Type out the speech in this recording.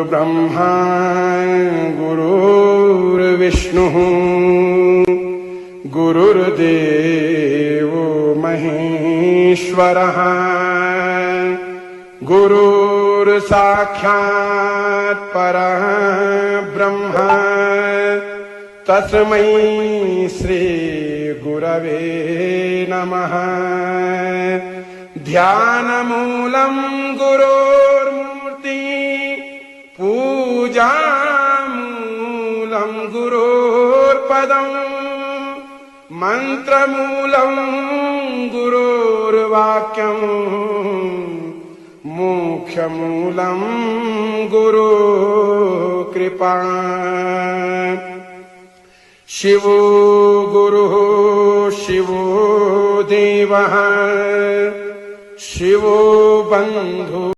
गुरुर्ब्रह्मा गुरुर्विष्णुः गुरुर्देवो महेश्वरः गुरुर्साक्षात् परः ब्रह्म तस्मै श्री गुरवे नमः। ध्यानमूलं गुरोर्मूर्ति पूजामूलं गुरोर्पदम् मन्त्रमूलं गुरोर्वाक्यम् मोक्षमूलं गुरुकृपा। शिवो गुरुः शिवो देवः शिवो बन्धुः।